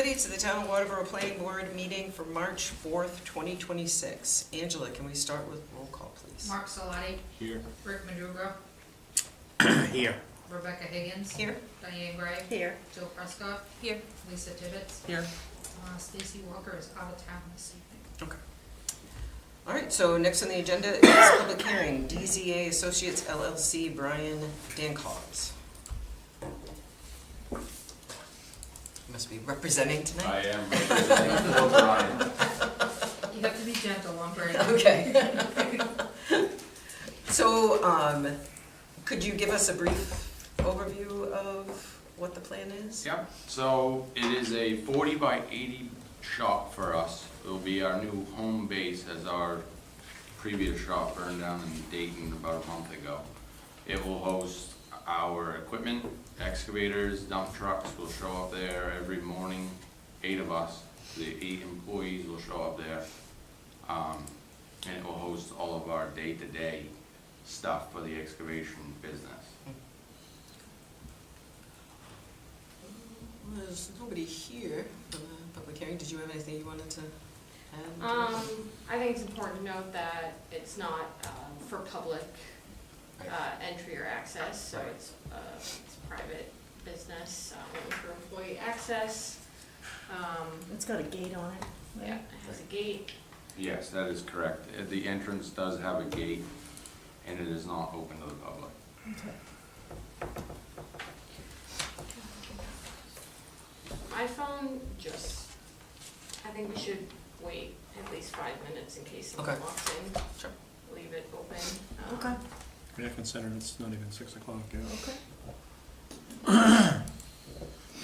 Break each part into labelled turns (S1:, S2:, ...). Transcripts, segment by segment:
S1: Committee to the Town of Waterboro Planning Board meeting for March 4th, 2026. Angela, can we start with roll call, please?
S2: Mark Solati.
S3: Here.
S2: Rick Madruga.
S3: Here.
S2: Rebecca Higgins.
S1: Here.
S2: Diane Gray.
S4: Here.
S2: Jill Prescott.
S4: Here.
S2: Lisa Tibbetts.
S4: Here.
S2: Stacy Walker is out of town this evening.
S1: Okay. All right, so next on the agenda is public hearing, DZA Associates LLC, Brian Dancause. You must be representing tonight?
S3: I am representing for Brian.
S2: You have to be gentle on Brady.
S1: Okay. So, could you give us a brief overview of what the plan is?
S3: Yep, so it is a 40 by 80 shop for us. It'll be our new home base as our previous shop burned down in Dayton about a month ago. It will host our equipment, excavators, dump trucks will show up there every morning. 8 of us, the 8 employees will show up there. And it will host all of our day-to-day stuff for the excavation business.
S1: Well, there's nobody here for the public hearing. Did you have anything you wanted to add?
S5: I think it's important to note that it's not for public entry or access, so
S1: Right.
S5: it's private business, only for employee access.
S4: It's got a gate on it. right?
S5: Yeah, it has a gate.
S3: Yes, that is correct. The entrance does have a gate, and it is not open to the public.
S4: Okay.
S5: My phone I think we should wait at least 5 minutes in case someone
S1: Okay.
S5: walks in.
S1: Sure.
S5: Leave it open.
S4: Okay.
S6: Yeah, considering it's not even 6 o'clock yet.
S4: Okay.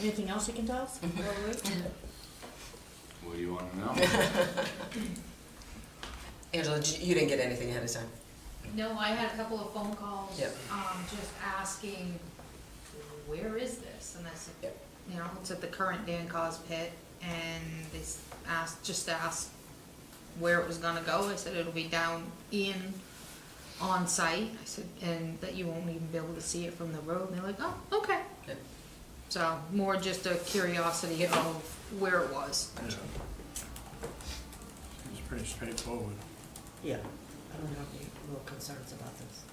S4: Anything else you can tell us?
S3: What do you want to know?
S1: Angela, you didn't get anything ahead of time?
S2: No, I had a couple of phone calls,
S1: Yep.
S2: just asking, where is this? And I said,
S1: Yep.
S2: you know, it's at the current Dancause pit, and they asked where it was gonna go. I said it'll be down on site. I said, and that you won't even be able to see it from the road. And they're like, oh, okay.
S1: Yep.
S2: So more just a curiosity of where it was.
S6: Yeah. It's pretty straightforward.
S4: Yeah. I don't have any real concerns about this.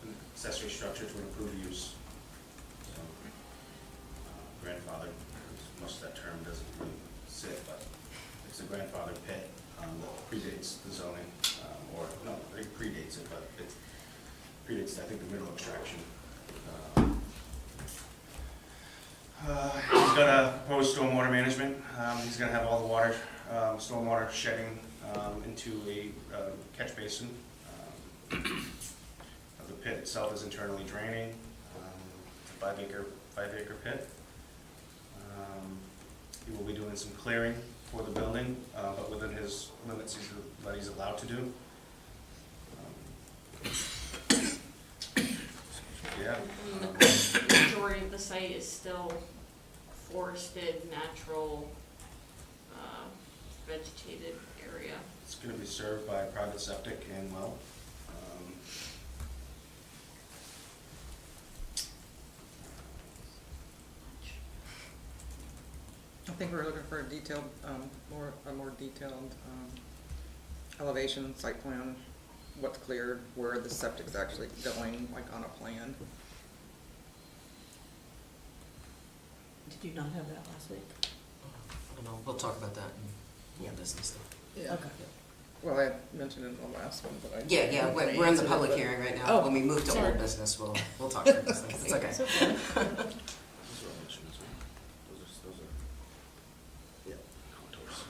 S7: An accessory structure to improve use. So, grandfather, most of that term doesn't really sit, but it's a grandfather pit that predates the zoning, or, no, it predates it, but it predates, I think, the mineral extraction. He's got a proposed stormwater management. He's gonna have all the water, stormwater shedding into a catch basin. The pit itself is internally draining. It's a 5-acre pit. He will be doing some clearing for the building, but within his limits that he's allowed to do. Yeah.
S5: The majority of the site is still forested, natural, vegetated area.
S7: It's going to be served by a private septic and well.
S8: I think we're looking for a detailed, a more detailed elevation, site plan, what's cleared, where the septic's actually going, like on a plan.
S4: Did you not have that last week?
S1: I don't know, we'll talk about that in business stuff.
S8: Yeah.
S4: Okay.
S8: Well, I mentioned it in the last one, but I.
S1: Yeah, we're in the public hearing right now.
S4: Oh,
S1: When we move to
S4: sorry.
S1: old business, we'll talk about this. It's okay.
S4: It's okay.
S7: Those are elevations, right? Those are, yeah, contours.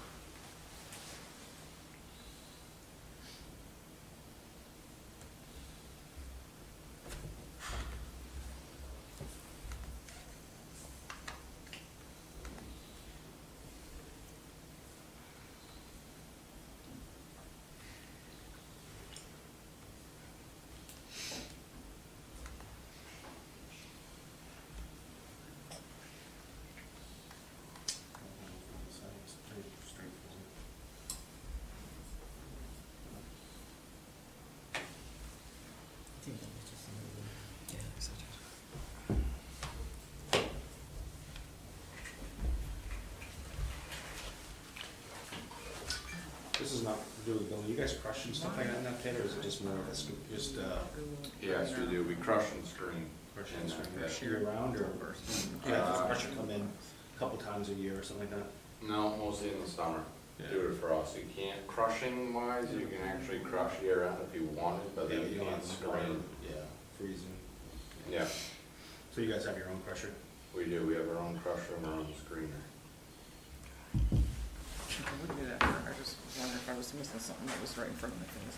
S7: Will you guys crush and stuff like that in that pit, or is it just more of a scoop, just,
S3: Yes, we do, we crush and screen.
S7: crush
S3: in
S7: and
S3: that
S7: screen
S3: pit.
S7: year round, or do you have the crusher come in a couple times a year or something like that?
S3: No, mostly in the summer,
S7: Yeah.
S3: do it for us. You can't, crushing wise, you can actually crush year round if you wanted, but
S7: Yeah,
S3: then
S7: you
S3: you
S7: don't
S3: can't
S7: have the water,
S3: screen.
S7: yeah, freezing.
S3: Yeah,
S7: So you guys have your own crusher?
S3: we do, we have our own crusher and our own screener.
S8: I wouldn't do that here. I just wonder if I was missing something that was right in front of my face.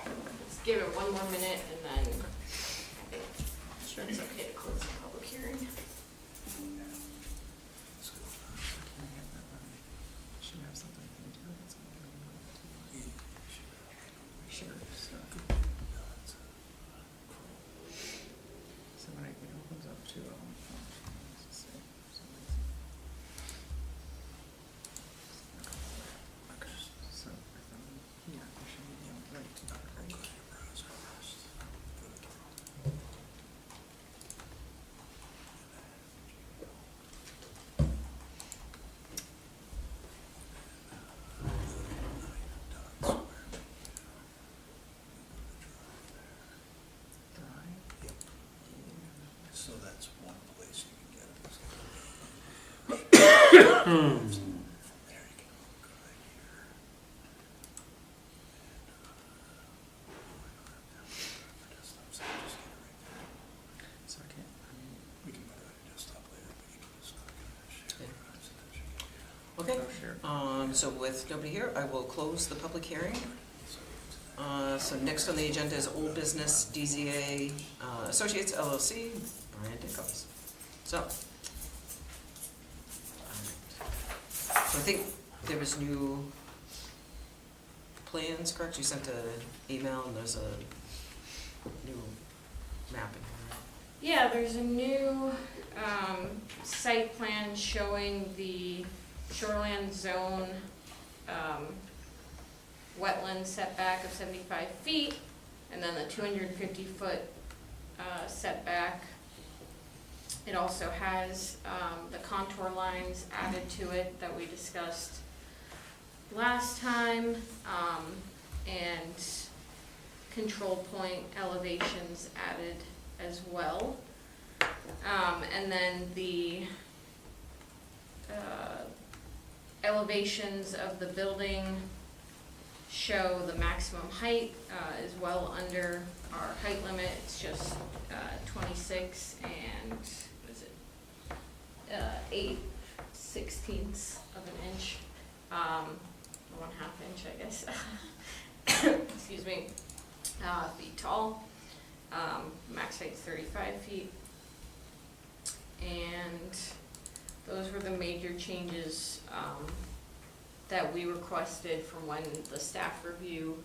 S5: Let's give it one more minute and then I think it's okay to close the public hearing.
S8: Should have something to do with something. Sure. So when it opens up to, let's see. Okay, so yeah, I should be right to that, right?
S9: So that's one place you can get it. There you can go right here.
S8: So I can't,
S9: We can put it on your desktop later, but you can just click it and share it. So that you can-
S1: Okay,
S8: oh, share.
S1: so with nobody here, I will close the public hearing. So next on the agenda is old business, DZA Associates LLC, Brian Dancause. So. So I think there was new plans, correct? You sent an email and there's a new map in here, right?
S5: Yeah, there's a new site plan showing the shoreland zone wetland setback of 75 feet, and then the 250-foot setback. It also has the contour lines added to it that we discussed last time, and control point elevations added as well. And then the elevations of the building show the maximum height is well under our height limit. It's just 26 and, what is it, 8/16 of an inch, 1/2 inch, I guess, excuse me, feet tall. Max height's 35 feet. And those were the major changes that we requested from when the staff review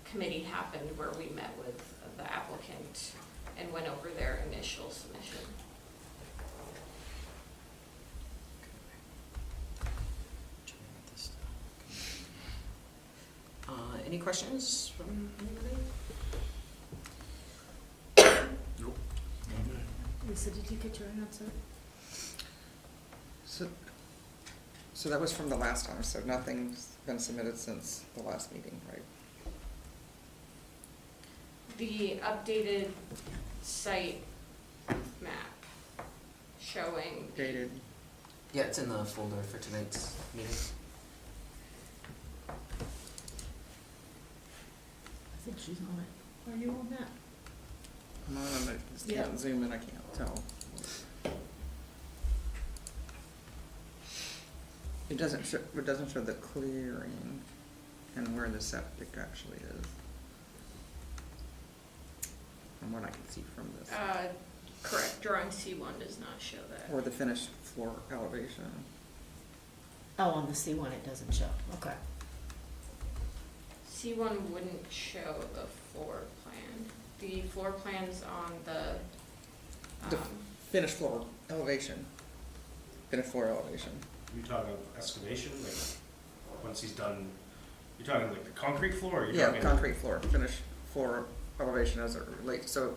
S5: committee happened, where we met with the applicant and went over their initial submission.
S1: Any questions from anybody?
S4: Lisa, did you get your answer?
S8: So that was from the last time, so nothing's been submitted since the last meeting, right?
S5: The updated site map showing,
S8: Dated,
S1: Yeah, it's in the folder for tonight's meeting.
S4: I think she's on it. Are you on that?
S8: I'm on it, just
S4: Yeah.
S8: can't zoom in, I can't tell. It doesn't show the clearing and where the septic actually is. From what I can see from this.
S5: correct, drawing C1 does not show that.
S8: Or the finished floor elevation.
S4: Oh, on the C1 it doesn't show, okay.
S5: C1 wouldn't show the floor plan. The floor plan's on the,
S8: The finished floor elevation. Finished floor elevation.
S7: You talking excavation, like, once he's done, you're talking like the concrete floor, or you're
S8: Yeah,
S7: talking?
S8: concrete floor, finished floor elevation as it relates, so,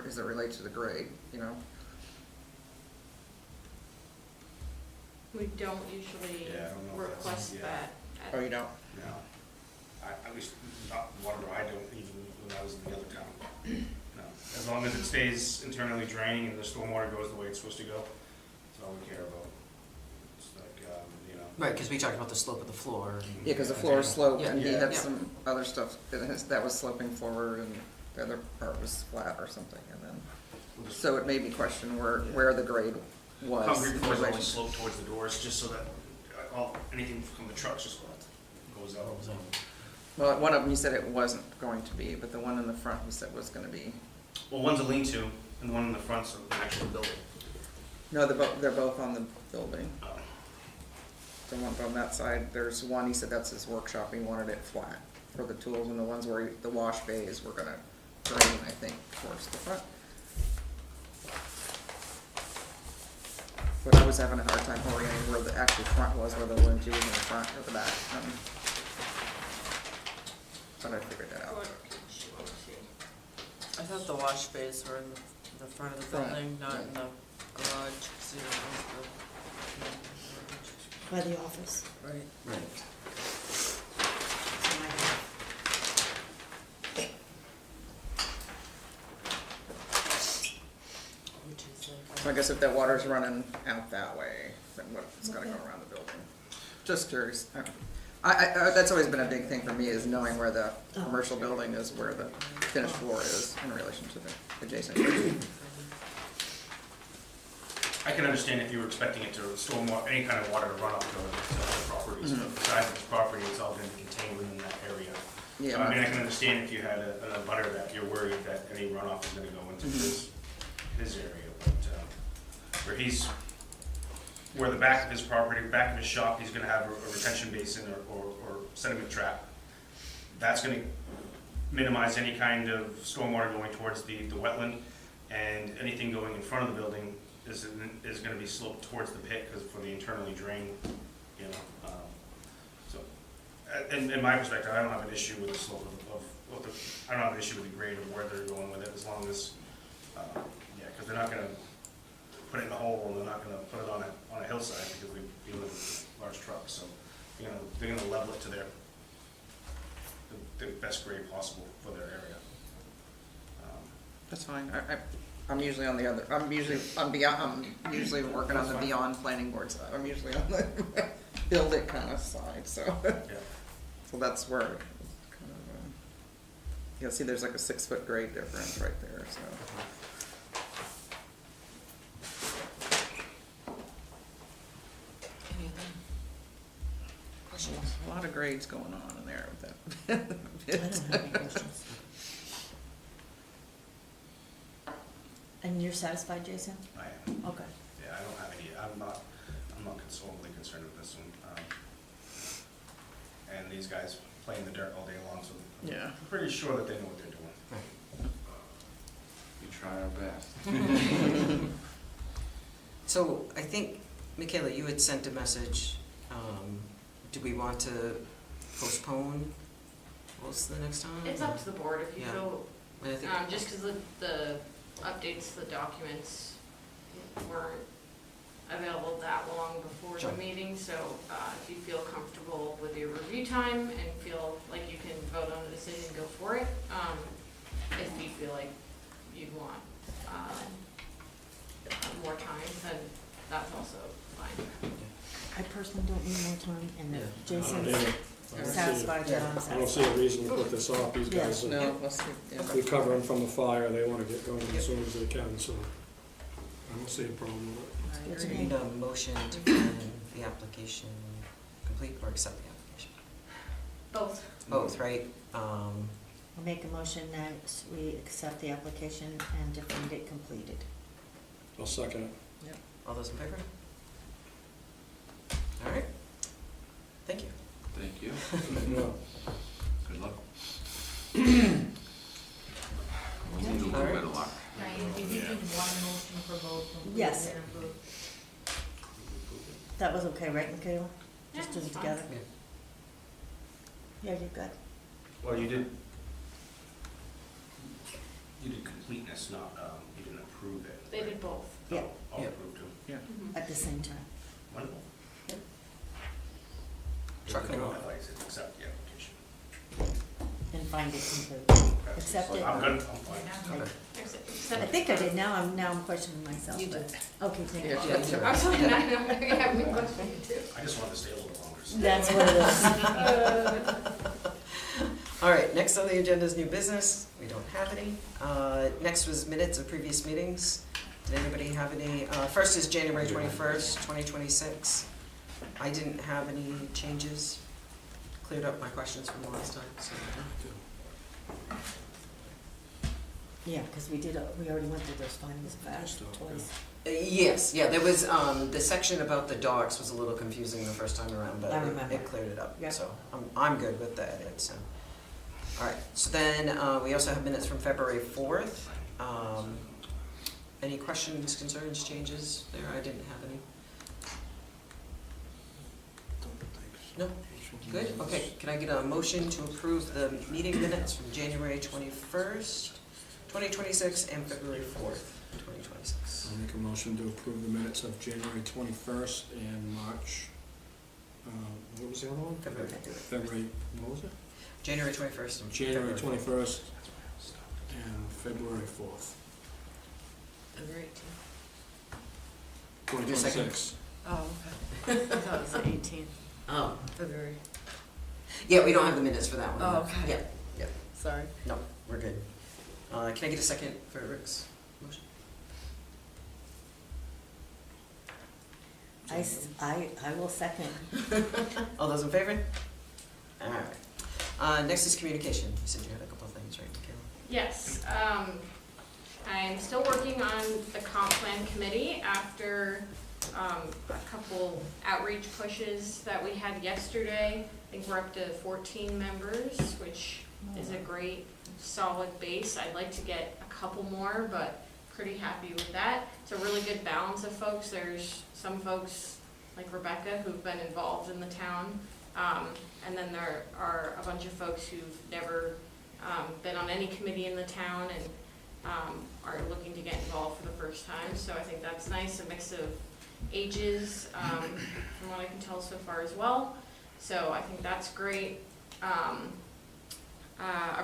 S8: as it relates to the grade, you know?
S5: We don't usually
S7: Yeah, I don't know if that's-
S5: request
S7: yeah.
S5: that. at-
S8: Oh, you don't?
S7: No. At least, not Waterboro, I don't even when I was in the other town. No. As long as it stays internally draining and the stormwater goes the way it's supposed to go, that's all we care about. It's like, you know.
S1: Right, because we talked about the slope of the floor.
S8: Yeah, because the floor sloped, and he
S7: Yeah.
S8: had
S1: Yeah.
S8: some other stuff that was sloping forward, and the other part was flat or something, and then, so it made me question where the grade was.
S7: Concrete
S8: in
S7: floors always
S8: relation.
S7: slope towards the doors, just so that anything from the trucks just goes out.
S8: Well, one of them, he said it wasn't going to be, but the one in the front, he said was gonna be.
S7: Well, one's a lean-to, and the one in the front's an actual building.
S8: No, they're both on the building.
S7: Oh.
S8: The one on that side, there's one, he said that's his workshop, he wanted it flat for the tools, and the ones where the wash bays were gonna drain, I think, towards the front. But I was having a hard time orienting where the actual front was, where the lean-to was in the front or the back. But I figured that out.
S5: What page you wanna see?
S4: I thought the wash bays were in the front of the
S8: Front,
S4: building, not in
S8: yeah.
S4: the garage. See,
S10: By the office.
S4: right.
S1: Right.
S10: That's what I have. Which is like.
S8: So I guess if that water's running out that way, then what if it's gotta go around the building? Just curious. That's always been a big thing for me, is knowing where the commercial building is, where the finished floor is in relation to the adjacent building.
S7: I can understand if you were expecting it to store more, any kind of water to run off to other properties, but the size of this property, it's all gonna be contained within that area.
S8: Yeah,
S7: So, I mean, I can understand if you had a butter that you're worried that any runoff is gonna go into his area, but, where the back of his property, back of his shop, he's gonna have a retention basin or sediment trap. That's gonna minimize any kind of stormwater going towards the wetland, and anything going in front of the building is gonna be sloped towards the pit, because for the internally drained, you know, so, in my perspective, I don't have an issue with the slope of the, I don't have an issue with the grade of where they're going with it, as long as, yeah, because they're not gonna put it in a hole, and they're not gonna put it on a hillside, because they deal with large trucks, so, you know, they're gonna level it to the best grade possible for their area.
S8: that's fine. I'm usually on the other, I'm usually working on the beyond planning board side. I'm usually on the build it kind of side, so.
S7: Yeah.
S8: So that's where, kind of, you'll see there's like a 6-foot grade difference right there, so.
S4: Any other questions?
S8: A lot of grades going on in there with that.
S10: I don't have any questions. And you're satisfied, Jason?
S7: I am.
S10: Okay.
S7: Yeah, I don't have any, I'm not overly concerned with this one. And these guys play in the dirt all day long, so
S8: Yeah.
S7: I'm pretty sure that they know what they're doing.
S3: We try our best.
S1: So I think, Michaela, you had sent a message. Do we want to postpone? What's the next time?
S5: It's up to the board if you
S1: Yeah.
S5: feel,
S1: I think,
S5: just because the updates, the documents weren't available that long before
S1: Sure.
S5: the meeting, so if you feel comfortable with your review time and feel like you can vote on a decision, go for it. If you feel like you'd want more time, then that's also fine.
S10: I personally don't need more time, and if
S1: Yeah.
S10: Jason's
S6: I don't see-
S10: satisfied, then I'm
S6: I don't see
S10: satisfied.
S6: a reason to put this off. These
S10: Yeah.
S6: guys are
S8: No, let's see. Yeah.
S6: recovering from the fire. They want to get going as soon as they can, so I don't see a problem with it.
S10: Good
S1: do
S10: to
S1: we
S10: me.
S1: need a motion to find the application complete or accept the application?
S5: Both.
S1: Both, right?
S10: I'll make a motion that we accept the application and find it completed.
S6: I'll second it.
S1: All those in favor? All right. Thank you.
S3: Thank you.
S6: No.
S3: Good luck. We'll need a little bit of luck.
S2: You need one motion for both.
S10: Yes. That was okay, right, Michaela?
S5: Yeah,
S10: Just do
S5: it's
S10: it
S5: fine.
S10: together?
S1: Yeah.
S10: Yeah, you're good.
S7: Well, you did, You did completeness, not, you didn't approve it.
S5: They did both.
S10: Yeah,
S7: All
S1: Yeah.
S7: approved them.
S8: Yeah.
S10: at the same time.
S7: Wonderful.
S1: Trucking
S7: I'd
S1: along.
S7: like to accept the application.
S10: And find it complete. Accept it.
S7: I'm good, I'm fine.
S1: Okay.
S5: Except-
S10: I think I did, now I'm questioning myself.
S1: You
S10: but-
S1: did.
S10: Okay, thank you.
S8: Yeah.
S1: Yeah, you
S5: I was
S1: were-
S5: like, I have me questioning too.
S7: I just wanted to stay a little longer. so-
S10: That's what it is.
S1: All right, next on the agenda is new business. We don't have any. Next was minutes of previous meetings. Did anybody have any? First is January 21st, 2026. I didn't have any changes. Cleared up my questions from the last time, so.
S10: Yeah, because we already went through those findings of fact twice.
S1: Yes, yeah, there was, the section about the dogs was a little confusing the first time around, but
S10: I remember.
S1: it cleared it up.
S10: Yeah.
S1: So I'm good with the edit, so. All right, so then we also have minutes from February 4th. Any questions, concerns, changes there? I didn't have any. No? Good, okay. Can I get a motion to approve the meeting minutes from January 21st, 2026, and February 4th, 2026?
S6: I'll make a motion to approve the minutes of January 21st and March, what was the other one?
S1: February.
S6: February, what was it?
S1: January 21st and
S6: January
S1: February 4th.
S6: 21st and February 4th.
S1: February
S6: 2026.
S1: Oh,
S10: I thought it was the 18th.
S1: Oh, February. Yeah, we don't have the minutes for that one.
S10: Oh, okay.
S1: Yeah, yeah,
S10: Sorry.
S1: no, we're good. Can I get a second for Rick's motion?
S10: I will second.
S1: All those in favor? All right. Next is communication. You said you had a couple of things, right, Michaela?
S5: Yes, I'm still working on the comp plan committee after a couple outreach pushes that we had yesterday. I think we're up to 14 members, which is a great solid base. I'd like to get a couple more, but pretty happy with that. It's a really good balance of folks. There's some folks like Rebecca who've been involved in the town, and then there are a bunch of folks who've never been on any committee in the town and are looking to get involved for the first time. So I think that's nice, a mix of ages, from what I can tell so far as well. So I think that's great.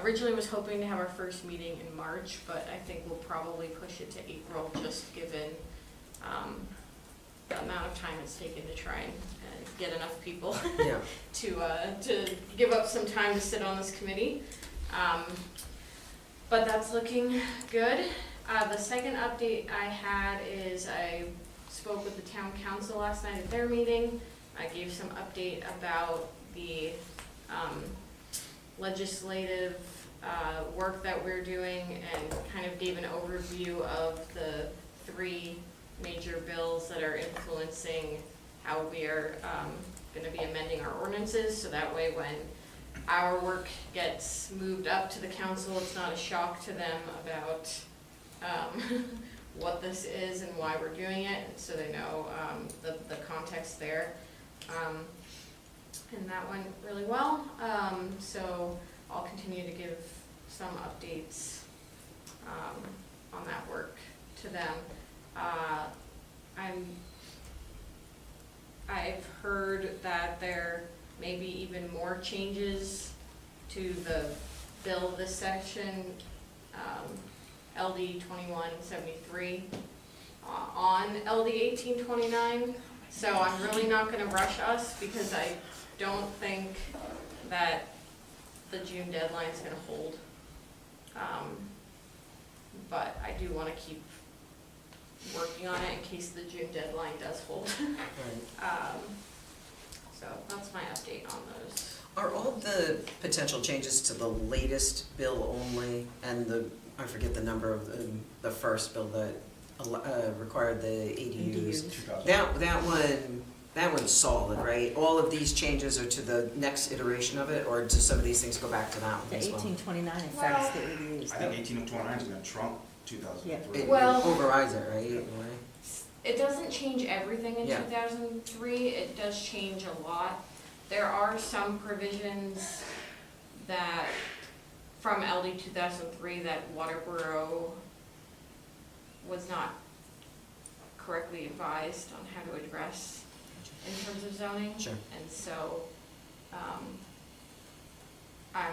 S5: Originally was hoping to have our first meeting in March, but I think we'll probably push it to April, just given the amount of time it's taken to try and get enough people
S1: Yeah.
S5: to give up some time to sit on this committee. But that's looking good. The second update I had is I spoke with the town council last night at their meeting. I gave some update about the legislative work that we're doing and kind of gave an overview of the 3 major bills that are influencing how we are going to be amending our ordinances, so that way when our work gets moved up to the council, it's not a shock to them about what this is and why we're doing it, and so they know the context there. And that went really well, so I'll continue to give some updates on that work to them. I've heard that there may be even more changes to the bill this section, LD 2173, on LD 1829. So I'm really not gonna rush us because I don't think that the June deadline's gonna hold. But I do wanna keep working on it in case the June deadline does hold.
S1: Right.
S5: So that's my update on those.
S1: Are all the potential changes to the latest bill only, and I forget the number of the first bill that required the ADUs?
S7: 2000.
S1: That one's solid, right? All of these changes are to the next iteration of it, or do some of these things go back to that one
S10: The
S1: as well?
S10: 1829 affects the ADUs.
S7: I think 1829 is gonna trump 2003.
S1: It
S5: Well-
S1: overrides it, right, in a way?
S5: It doesn't change everything in
S1: Yeah.
S5: 2003, it does change a lot. There are some provisions that from LD 2003 that Waterboro was not correctly advised on how to address in terms of zoning.
S1: Sure.
S5: And so, I'm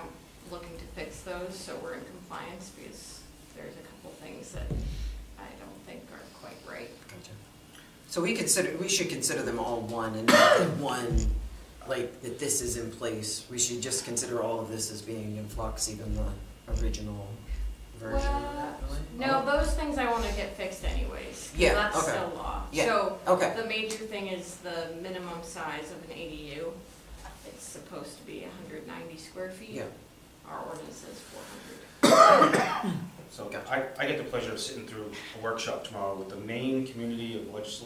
S5: looking to fix those, so we're in compliance, because there's a couple things that I don't think are quite right.
S1: Gotcha. So we should consider them all one, and not that one, like, that this is in place. We should just consider all of this as being in flux, even the original version of that, really?
S5: No, those things I wanna get fixed anyways, 'cause
S1: Yeah,
S5: that's
S1: okay.
S5: still law.
S1: Yeah,
S5: So,
S1: okay.
S5: the major thing is the minimum size of an ADU. It's supposed to be 190 square feet.
S1: Yeah.
S5: Our ordinance says 400.
S7: So
S1: Gotcha.
S7: I get the pleasure of sitting through a workshop tomorrow with the Maine Community of what is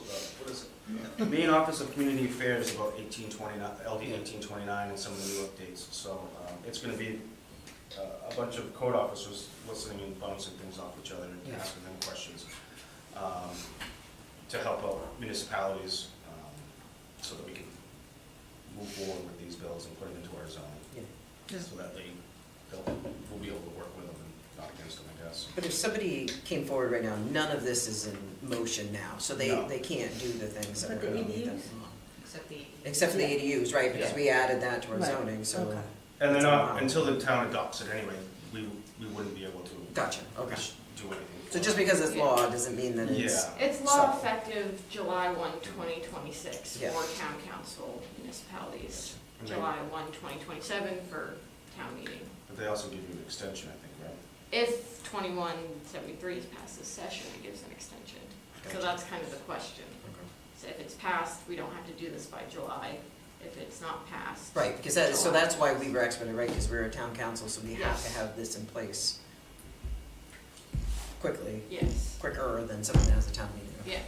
S7: it? Maine Office of Community Affairs about 1829, LD 1829 and some of the new updates. So it's gonna be a bunch of code officers listening and bouncing things off each other and
S1: Yeah.
S7: asking them questions to help out municipalities so that we can move forward with these bills and put them into our zoning.
S1: Yeah.
S7: So that we'll be able to work with them and not against them, I guess.
S1: But if somebody came forward right now, none of this is in motion now, so
S7: No.
S1: they can't do the things that
S10: But
S1: we're
S10: the
S1: gonna need them.
S10: ADUs?
S2: Except the.
S1: Except for the
S10: Yeah.
S1: ADUs, right, because
S7: Yeah.
S1: we added that to our
S10: Right,
S1: zoning, so.
S10: okay.
S7: And they're
S1: It's
S7: not,
S1: allowed.
S7: until the town adopts it anyway, we wouldn't be able to
S1: Gotcha, okay.
S7: do anything.
S1: So just because it's law doesn't mean that it's.
S7: Yeah.
S5: It's law
S1: So-
S5: effective July 1, 2026
S1: Yeah.
S5: for town council municipalities.
S7: And then-
S5: July 1, 2027 for town meeting.
S7: But they also give you an extension, I think, right?
S5: If 2173 is passed this session, it gives an extension. So
S1: Gotcha.
S5: that's kind of the question.
S1: Okay.
S5: So if it's passed, we don't have to do this by July. If it's not passed.
S1: Right, because that, so
S5: July.
S1: that's why we were expedited, right, because we're a town council, so we have to
S5: Yes.
S1: have this in place quickly,
S5: Yes,
S1: quicker than someone has a town meeting.
S5: yeah.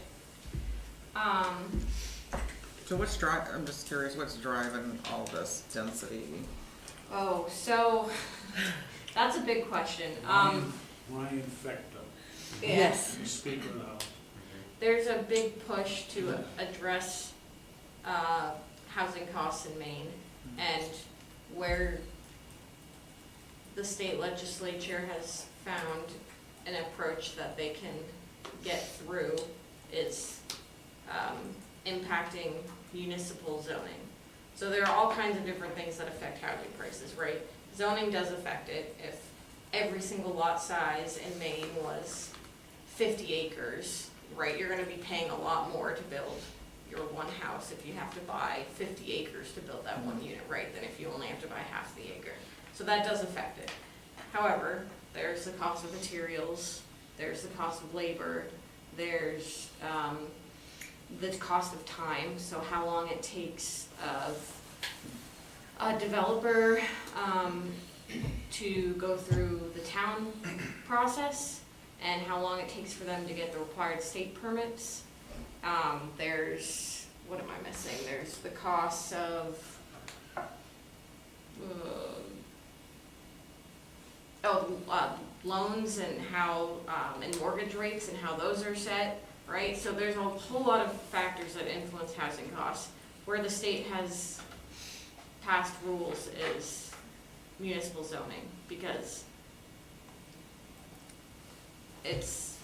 S8: So I'm just curious, what's driving all this density?
S5: Oh, so, that's a big question.
S6: Ryan Fector,
S5: Yeah.
S10: Yes.
S6: Speaker of the House.
S5: There's a big push to address housing costs in Maine, and where the state legislature has found an approach that they can get through is impacting municipal zoning. So there are all kinds of different things that affect housing prices, right? Zoning does affect it. If every single lot size in Maine was 50 acres, right, you're gonna be paying a lot more to build your one house if you have to buy 50 acres to build that one unit, right, than if you only have to buy half the acre. So that does affect it. However, there's the cost of materials, there's the cost of labor, there's the cost of time, so how long it takes a developer to go through the town process, and how long it takes for them to get the required state permits. There's, what am I missing? There's the costs of, loans and how, and mortgage rates and how those are set, right? So there's a whole lot of factors that influence housing costs. Where the state has passed rules is municipal zoning, because it's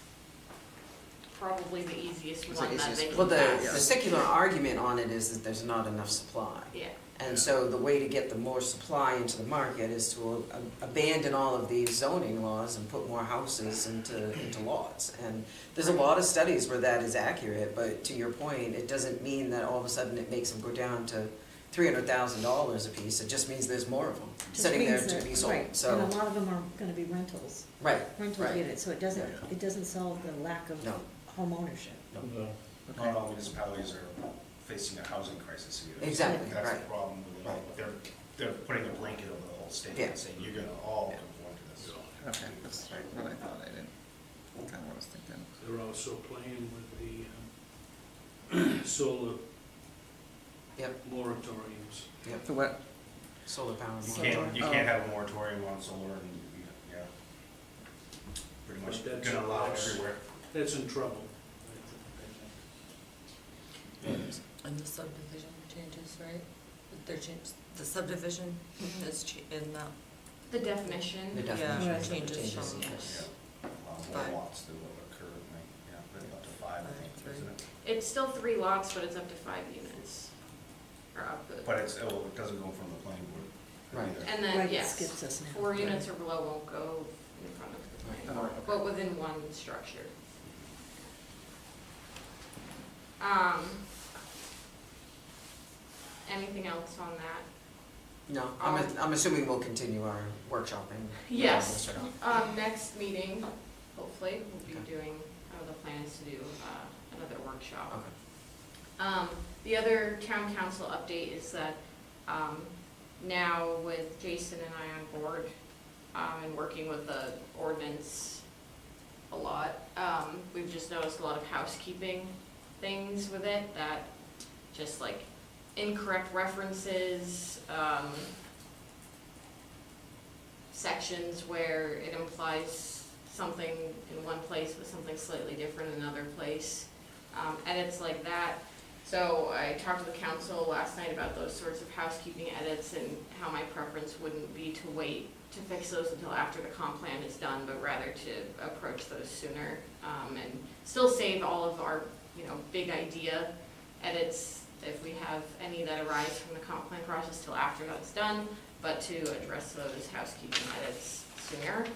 S5: probably the easiest
S8: It's the
S5: one that
S8: easiest
S5: they can
S1: Well,
S5: pass.
S1: the secular argument on it is that there's not enough supply.
S5: Yeah,
S1: And so the way to get the more supply into the market is to abandon all of these zoning laws and put more houses into lots. And there's a lot of studies where that is accurate, but to your point, it doesn't mean that all of a sudden it makes them go down to $300,000 a piece. It just means there's more of them
S10: Just
S1: sitting there
S10: means
S1: to
S10: that-
S1: be sold,
S10: right, And
S1: so,
S10: a lot of them are gonna be rentals,
S1: right,
S10: rental
S1: right.
S10: units, so it doesn't solve the lack of
S1: No.
S10: home ownership.
S7: Not all municipalities are facing a housing crisis either.
S1: Exactly,
S7: That's the
S1: right.
S7: problem with it all. They're putting a blanket over the whole state
S1: Yeah.
S7: and saying, you're gonna all conform to this.
S8: Okay, that's what I thought, I didn't, kind of what I was thinking.
S6: They're also playing with the solar
S1: Yep,
S6: moratoriums.
S1: yep,
S8: So what,
S1: solar power.
S7: You can't have a moratorium on solar and, yeah. Pretty much
S6: But that's-
S7: gonna allow it everywhere.
S6: That's in trouble.
S4: And the subdivision changes, right? They're changed, the subdivision is in that.
S5: The definition.
S1: The
S4: Yeah,
S1: definition.
S4: changes from-
S5: Yes.
S7: More
S4: Five.
S7: lots than what are currently, yeah, but up to 5, I think, isn't it?
S5: It's still 3 lots, but it's up to 5 units. Or up to,
S7: But it's, it doesn't go from the planning board.
S1: Right.
S7: either.
S5: and then,
S4: Right, it
S5: yes,
S4: skips us now.
S5: 4 units or below won't go in front of the planning
S8: Oh,
S5: board,
S8: okay.
S5: but within one structure. Anything else on that?
S1: No, I'm assuming we'll continue our workshopping.
S5: Yes.
S1: regardless or not.
S5: Next meeting, hopefully, we'll be
S1: Okay.
S5: doing, the plan is to do, another workshop.
S1: Okay.
S5: The other town council update is that, now with Jason and I on board, and working with the ordinance a lot, we've just noticed a lot of housekeeping things with it, that just like incorrect references, sections where it implies something in one place but something slightly different in another place, edits like that. So I talked to the council last night about those sorts of housekeeping edits and how my preference wouldn't be to wait to fix those until after the comp plan is done, but rather to approach those sooner, and still save all of our, big idea edits if we have any that arise from the comp plan process till after that's done, but to address those housekeeping edits sooner.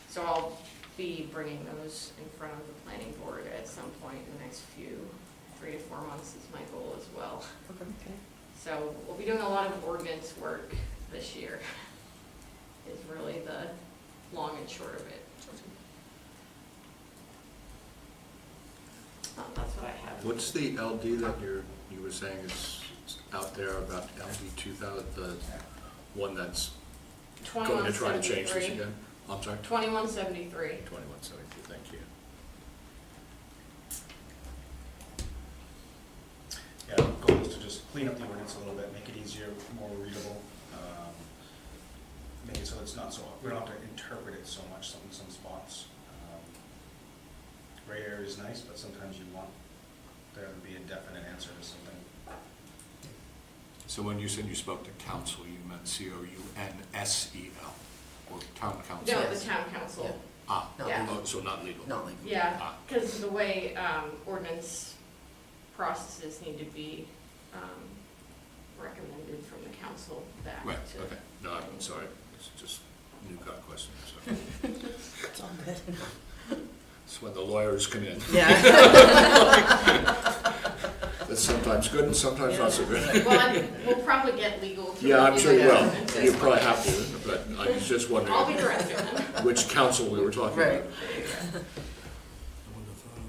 S5: So I'll be bringing those in front of the planning board at some point in the next 3 to 4 months is my goal as well.
S4: Okay.
S5: So we'll be doing a lot of ordinance work this year, is really the long and short of it. That's what I have.
S9: What's the LD that you were saying is out there about LD 2000, the one that's going to try to change this
S5: 2173.
S9: again? I'm sorry?
S5: 2173.
S9: 2173, thank you.
S7: Yeah, the goal is to just clean up the ordinance a little bit, make it easier, more readable, make it so it's not so, we don't have to interpret it so much in some spots. Gray area is nice, but sometimes you want there to be a definite answer to something.
S9: So when you said you spoke to council, you meant COUNSEL, or town council?
S5: No, the town council.
S1: Yeah.
S9: Ah,
S5: Yeah.
S9: oh, so not legal?
S1: Not legal.
S5: Yeah,
S9: Ah.
S5: because the way ordinance processes need to be recommended from the council back
S9: Right,
S5: to.
S9: okay. No, I'm sorry, it's just new got questions. So.
S4: It's all good.
S9: It's when the lawyers come in.
S1: Yeah.
S9: That's sometimes good and sometimes not so good.
S5: Well, we'll probably get legal. to
S9: Yeah, I'm
S5: review
S9: sure you
S5: it
S9: will.
S5: and
S9: You
S5: say-
S9: probably have to, but I was just wondering
S5: I'll be directing them.
S9: which council we were talking
S1: Right.
S9: about.
S6: I wouldn't have thought of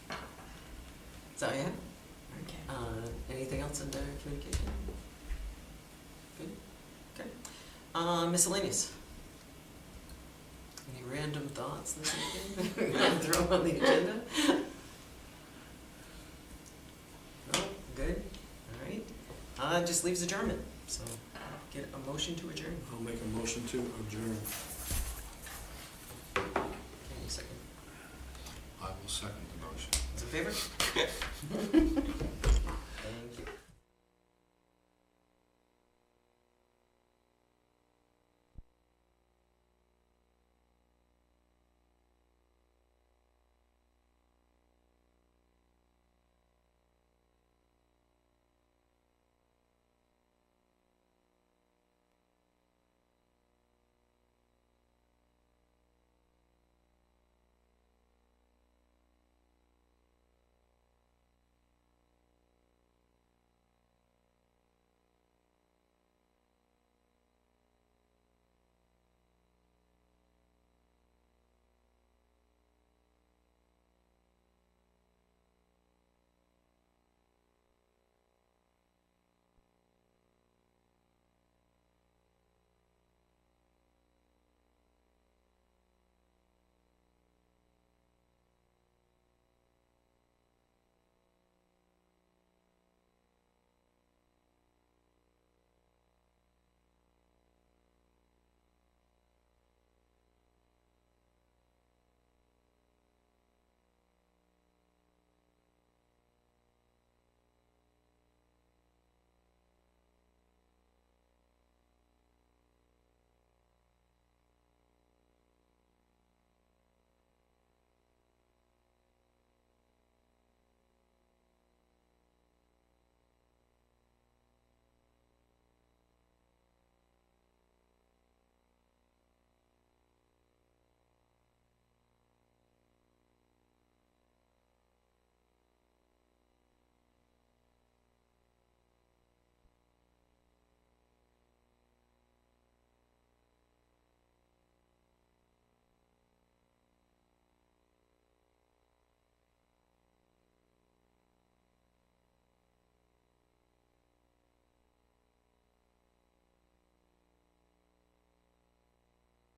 S6: that.
S1: Is that it?
S10: Okay.
S1: Anything else under communication? Good? Okay. Miscellaneous. Any random thoughts this evening? We want to throw on the agenda? No? Good? All right. Just leaves adjournment, so get a motion to adjourn.
S6: I'll make a motion to adjourn.
S1: Okay, second.
S9: I will second the motion.
S1: Those in favor?